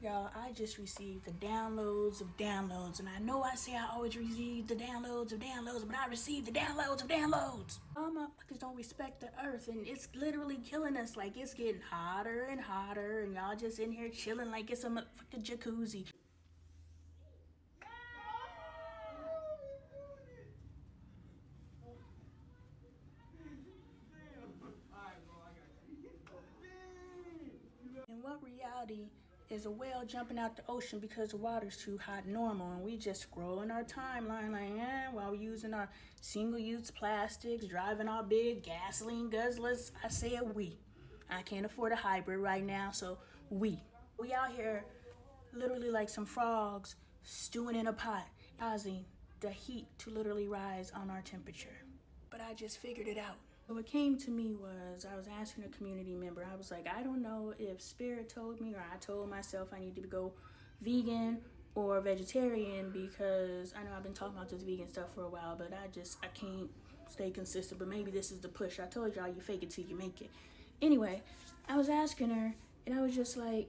Y'all, I just received the downloads of downloads, and I know I say I always receive the downloads of downloads, but I received the downloads of downloads. All motherfuckers don't respect the earth, and it's literally killing us. Like, it's getting hotter and hotter, and y'all just in here chilling like it's a motherfucking jacuzzi. In what reality is a whale jumping out the ocean because the water's too hot normal, and we just scrolling our timeline like, while we're using our single-use plastics, driving our big gasoline guzzlers. I said we. I can't afford a hybrid right now, so we out here literally like some frogs stewing in a pot, causing the heat to literally rise on our temperature. But I just figured it out. What came to me was I was asking a community member. I was like, I don't know if Spirit told me or I told myself I need to go vegan or vegetarian, because I know I've been talking about this vegan stuff for a while, but I can't stay consistent. But maybe this is the push. I told y'all, you fake it till you make it. Anyway, I was asking her, and I was just like,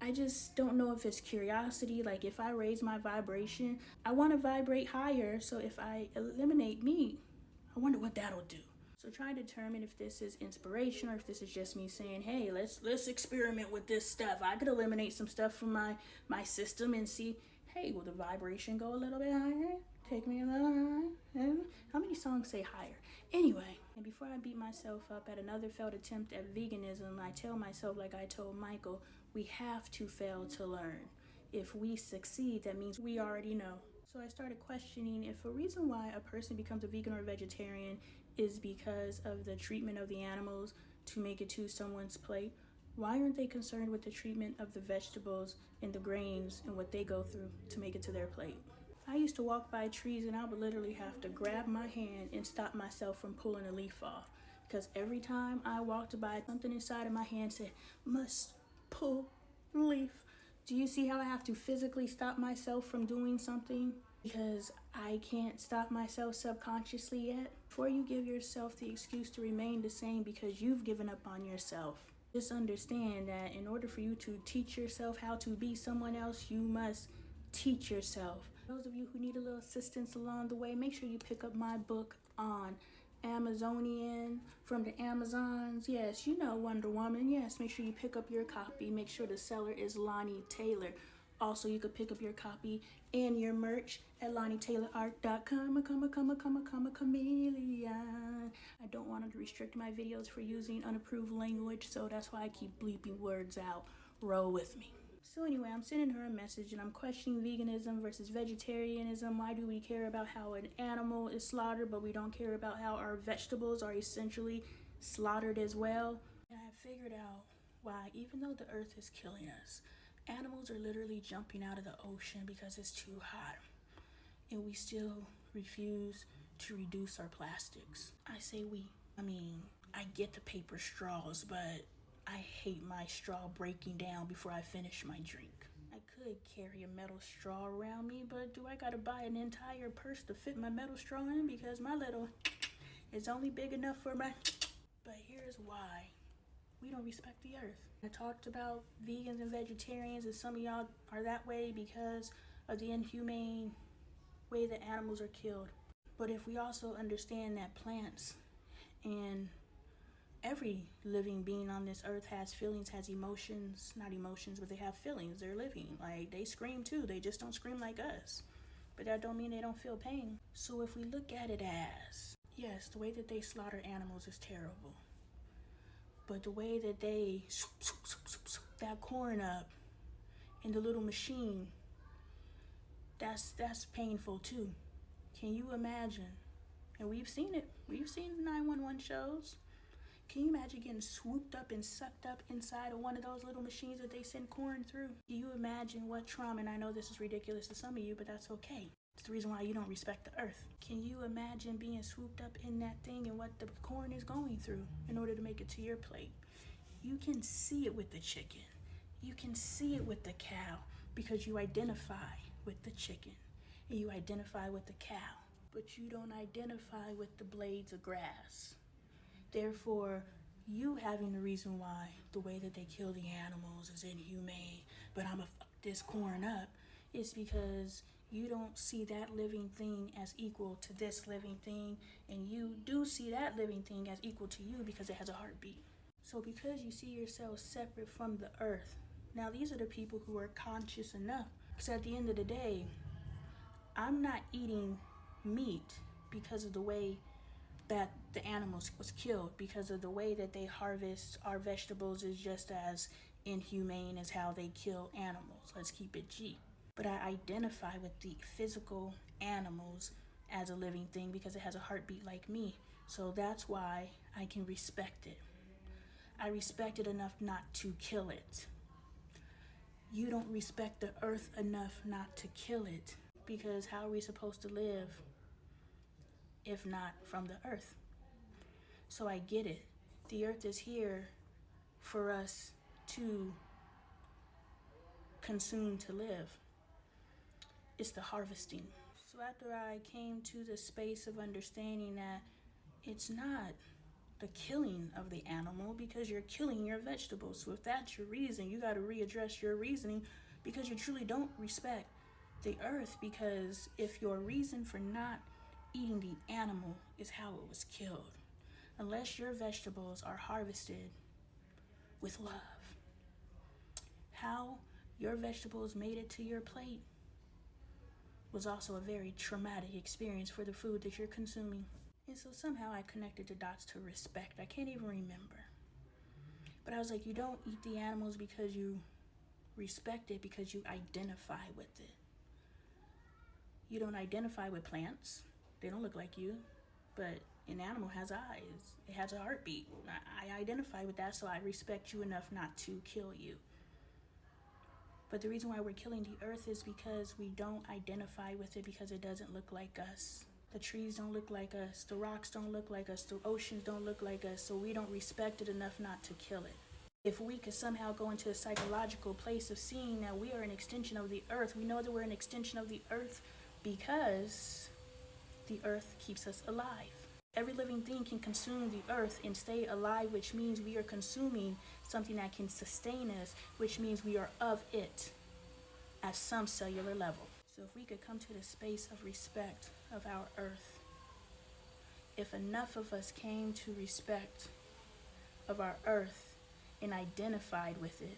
I just don't know if it's curiosity. Like, if I raise my vibration, I want to vibrate higher. So if I eliminate meat, I wonder what that'll do. So try to determine if this is inspiration or if this is just me saying, hey, let's experiment with this stuff. I could eliminate some stuff from my system and see, hey, will the vibration go a little bit higher? Take me a little higher. How many songs say higher? Anyway, and before I beat myself up at another failed attempt at veganism, I tell myself, like I told Michael, we have to fail to learn. If we succeed, that means we already know. So I started questioning if a reason why a person becomes a vegan or a vegetarian is because of the treatment of the animals to make it to someone's plate. Why aren't they concerned with the treatment of the vegetables and the grains and what they go through to make it to their plate? I used to walk by trees and I would literally have to grab my hand and stop myself from pulling a leaf off, because every time I walked by, something inside of my hand said, must pull leaf. Do you see how I have to physically stop myself from doing something? Because I can't stop myself subconsciously yet. Before you give yourself the excuse to remain the same because you've given up on yourself, just understand that in order for you to teach yourself how to be someone else, you must teach yourself. Those of you who need a little assistance along the way, make sure you pick up my book on Amazonian, from the Amazons. Yes, you know Wonder Woman. Yes, make sure you pick up your copy. Make sure the seller is Lonnie Taylor. Also, you could pick up your copy and your merch at LonnieTaylorArt.com. A chameleon. I don't want to restrict my videos for using unapproved language, so that's why I keep bleeping words out. Roll with me. So anyway, I'm sending her a message and I'm questioning veganism versus vegetarianism. Why do we care about how an animal is slaughtered, but we don't care about how our vegetables are essentially slaughtered as well? And I figured out why, even though the earth is killing us, animals are literally jumping out of the ocean because it's too hot. And we still refuse to reduce our plastics. I say we. I mean, I get the paper straws, but I hate my straw breaking down before I finish my drink. I could carry a metal straw around me, but do I gotta buy an entire purse to fit my metal straw in? Because my little is only big enough for my... But here's why we don't respect the earth. I talked about vegans and vegetarians, and some of y'all are that way because of the inhumane way that animals are killed. But if we also understand that plants and every living being on this earth has feelings, has emotions, not emotions, but they have feelings. They're living. Like, they scream too. They just don't scream like us. But that don't mean they don't feel pain. So if we look at it as, yes, the way that they slaughter animals is terrible. But the way that they that corn up in the little machine, that's painful too. Can you imagine? And we've seen it. We've seen the 911 shows. Can you imagine getting swooped up and sucked up inside of one of those little machines that they send corn through? Do you imagine what trauma? And I know this is ridiculous to some of you, but that's okay. It's the reason why you don't respect the earth. Can you imagine being swooped up in that thing and what the corn is going through in order to make it to your plate? You can see it with the chicken. You can see it with the cow because you identify with the chicken and you identify with the cow, but you don't identify with the blades of grass. Therefore, you having the reason why the way that they kill the animals is inhumane but I'm gonna fuck this corn up, it's because you don't see that living thing as equal to this living thing, and you do see that living thing as equal to you because it has a heartbeat. So because you see yourself separate from the earth, now these are the people who are conscious enough, because at the end of the day, I'm not eating meat because of the way that the animals was killed, because of the way that they harvest our vegetables is just as inhumane as how they kill animals. Let's keep it G. But I identify with the physical animals as a living thing because it has a heartbeat like me. So that's why I can respect it. I respect it enough not to kill it. You don't respect the earth enough not to kill it, because how are we supposed to live if not from the earth? So I get it. The earth is here for us to consume to live. It's the harvesting. So after I came to the space of understanding that it's not the killing of the animal, because you're killing your vegetables. So if that's your reason, you got to readdress your reasoning, because you truly don't respect the earth. Because if your reason for not eating the animal is how it was killed, unless your vegetables are harvested with love, how your vegetables made it to your plate was also a very traumatic experience for the food that you're consuming. And so somehow I connected the dots to respect. I can't even remember. But I was like, you don't eat the animals because you respect it, because you identify with it. You don't identify with plants. They don't look like you. But an animal has eyes. It has a heartbeat. I identify with that, so I respect you enough not to kill you. But the reason why we're killing the earth is because we don't identify with it, because it doesn't look like us. The trees don't look like us. The rocks don't look like us. The oceans don't look like us. So we don't respect it enough not to kill it. If we could somehow go into a psychological place of seeing that we are an extension of the earth, we know that we're an extension of the earth because the earth keeps us alive. Every living thing can consume the earth and stay alive, which means we are consuming something that can sustain us, which means we are of it at some cellular level. So if we could come to the space of respect of our earth, if enough of us came to respect of our earth and identified with it,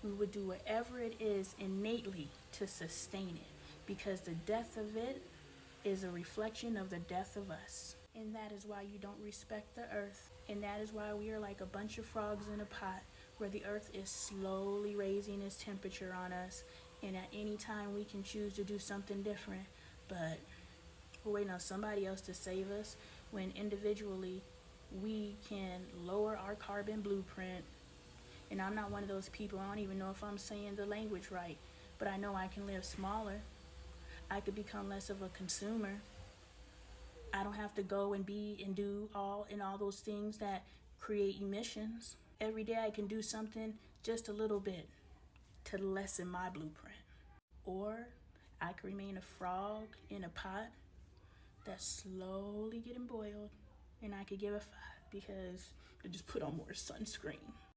we would do whatever it is innately to sustain it, because the death of it is a reflection of the death of us. And that is why you don't respect the earth. And that is why we are like a bunch of frogs in a pot, where the earth is slowly raising its temperature on us. And at any time we can choose to do something different. But we're waiting on somebody else to save us, when individually we can lower our carbon blueprint. And I'm not one of those people, I don't even know if I'm saying the language right, but I know I can live smaller. I could become less of a consumer. I don't have to go and be and do all those things that create emissions. Every day I can do something just a little bit to lessen my blueprint. Or I can remain a frog in a pot that's slowly getting boiled, and I could give a fuck because I just put on more sunscreen.